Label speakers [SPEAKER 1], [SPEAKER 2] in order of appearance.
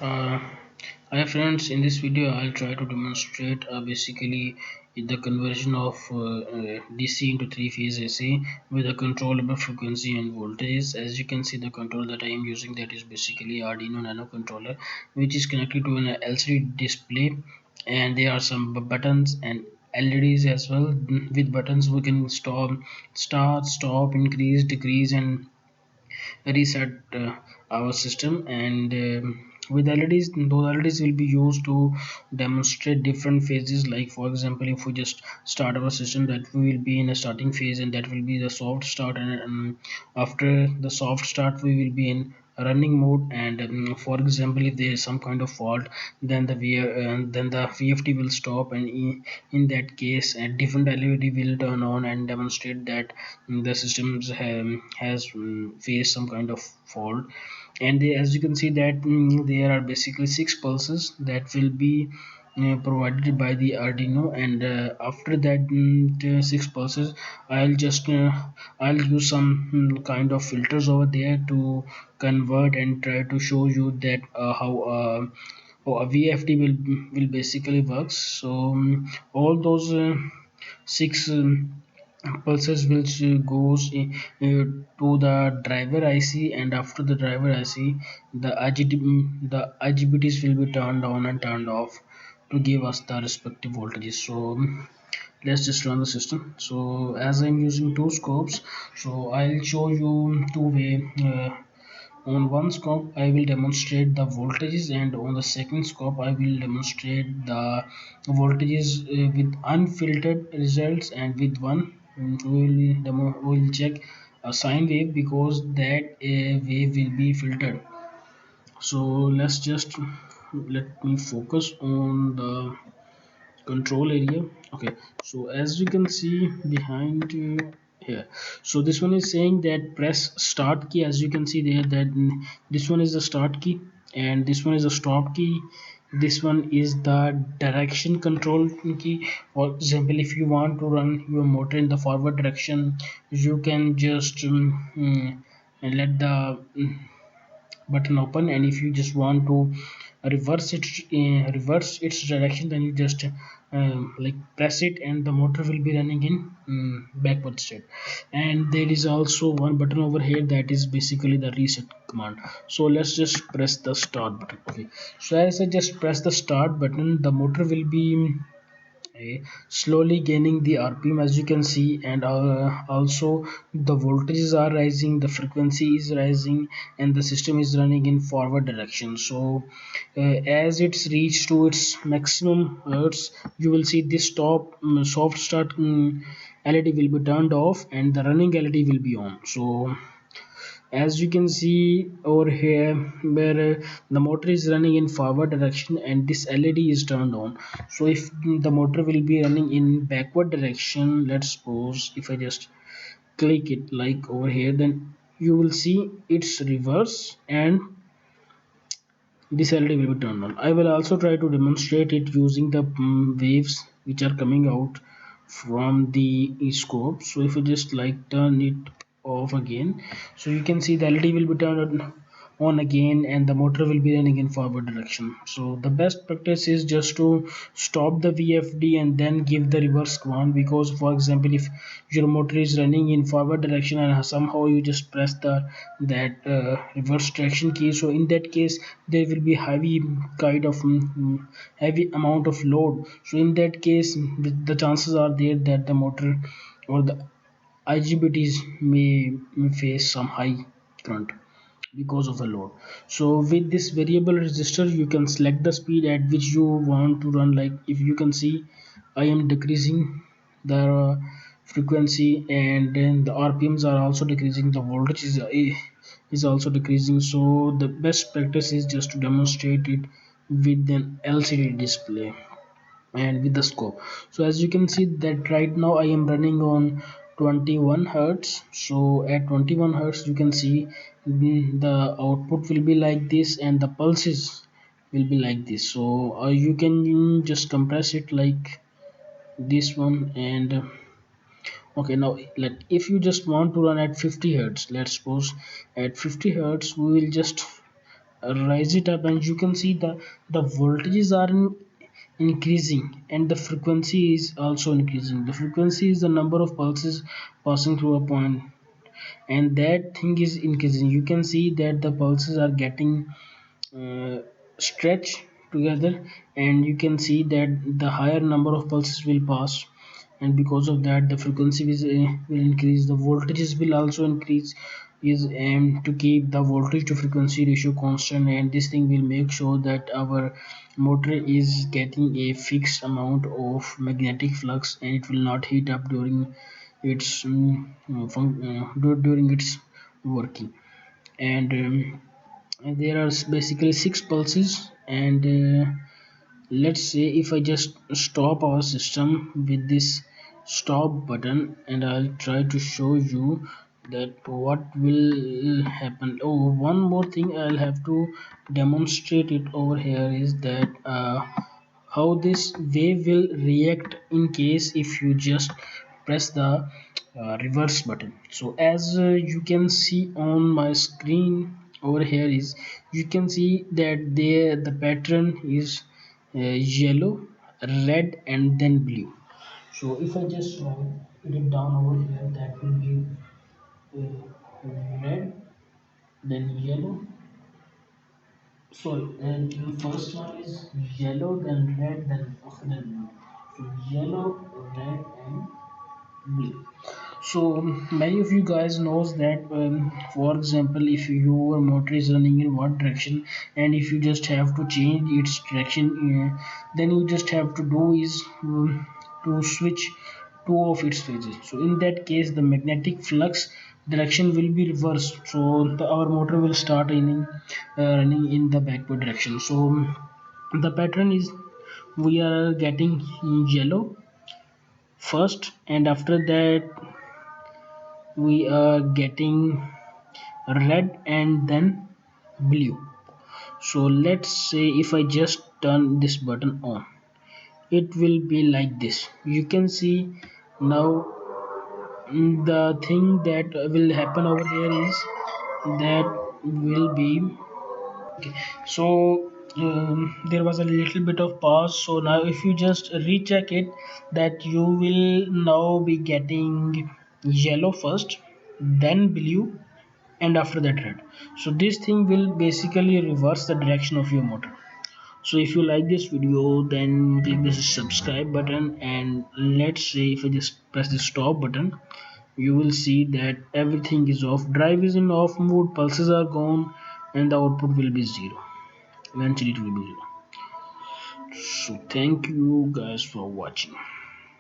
[SPEAKER 1] Uh, Hi friends, in this video I'll try to demonstrate basically the conversion of DC into three-phase AC with a controllable frequency and voltages. As you can see, the controller that I am using, that is basically Arduino Nano controller, which is connected to an LCD display, and there are some buttons and LEDs as well. With buttons we can start, stop, increase, decrease, and reset our system. And with LEDs, those LEDs will be used to demonstrate different phases. Like for example, if we just start our system, that we will be in a starting phase, and that will be the soft start, and after the soft start we will be in running mode. And for example, if there is some kind of fault, then the VFD will stop, and in that case a different LED will turn on and demonstrate that the systems has faced some kind of fault. And as you can see that there are basically six pulses that will be provided by the Arduino. And after that the six pulses, I'll use some kind of filters over there to convert and try to show you that how a VFD will basically works. So all those six pulses which goes to the driver IC, and after the driver IC the IGBTs will be turned on and turned off to give us the respective voltages. So let's just run the system. So as I'm using two scopes, so I'll show you two way. On one scope I will demonstrate the voltages, and on the second scope I will demonstrate the voltages with unfiltered results. And with one we will check a sine wave, because that wave will be filtered. So let's just let me focus on the control area. Okay, so as you can see behind here, so this one is saying that press start key. As you can see there that this one is the start key, and this one is the stop key. This one is the direction control key. For example, if you want to run your motor in the forward direction, you can just and let the button open. And if you just want to reverse its direction, then you just like press it, and the motor will be running in backward state. And there is also one button over here, that is basically the reset command. So let's just press the start button. Okay, so as I just press the start button, the motor will be slowly gaining the RPM, as you can see. And also the voltages are rising, the frequency is rising, and the system is running in forward direction. So as it's reached to its maximum hertz, you will see this soft start LED will be turned off, and the running LED will be on. So as you can see over here, where the motor is running in forward direction and this LED is turned on. So if the motor will be running in backward direction, let's suppose if I just click it like over here, then you will see it's reverse, and this LED will be turned on. I will also try to demonstrate it using the waves which are coming out from the scope. So if you just like turn it off again, so you can see the LED will be turned on again, and the motor will be running in forward direction. So the best practice is just to stop the VFD and then give the reverse command. Because for example, if your motor is running in forward direction and somehow you just press the that reverse direction key, so in that case there will be heavy kind of heavy amount of load. So in that case the chances are there that the motor or the IGBTs may face some high current because of the load. So with this variable resistor, you can select the speed at which you want to run. Like if you can see, I am decreasing the frequency, and then the RPMs are also decreasing, the voltage is also decreasing. So the best practice is just to demonstrate it with an LCD display and with the scope. So as you can see that right now I am running on 21 hertz. So at 21 hertz you can see the output will be like this, and the pulses will be like this. So you can just compress it like this one. And okay, now let if you just want to run at 50 hertz, let's suppose at 50 hertz we will just rise it up, and you can see the voltages are increasing and the frequency is also increasing. The frequency is the number of pulses passing through a point, and that thing is increasing. You can see that the pulses are getting uh, stretch together, and you can see that the higher number of pulses will pass, and because of that the frequency will increase, the voltages will also increase, is aimed to keep the voltage to frequency ratio constant, and this thing will make sure that our motor is getting a fixed amount of magnetic flux, and it will not heat up during its during its working. And there are basically six pulses, and let's say if I just stop our system with this stop button, and I'll try to show you that what will happen. Oh, one more thing I'll have to demonstrate it over here is that how this wave will react in case if you just press the reverse button. So as you can see on my screen over here, is you can see that there the pattern is yellow, red, and then blue. So if I just write it down over here, that will be red, then yellow. Sorry, and the first one is yellow, then red, then blue. So yellow, red, and blue. So many of you guys knows that, for example, if your motor is running in one direction, and if you just have to change its direction, then you just have to do is to switch two of its phases. So in that case the magnetic flux direction will be reversed, so our motor will start running in the backward direction. So the pattern is we are getting yellow first, and after that we are getting red, and then blue. So let's say if I just turn this button on, it will be like this. You can see now. The thing that will happen over here is that will be so there was a little bit of pause. So now if you just recheck it, that you will now be getting yellow first, then blue, and after that red. So this thing will basically reverse the direction of your motor. So if you like this video, then click the subscribe button, and let's say if I just press the stop button, you will see that everything is off, drive is in off mode, pulses are gone, and the output will be zero. Eventually it will be zero. So thank you guys for watching.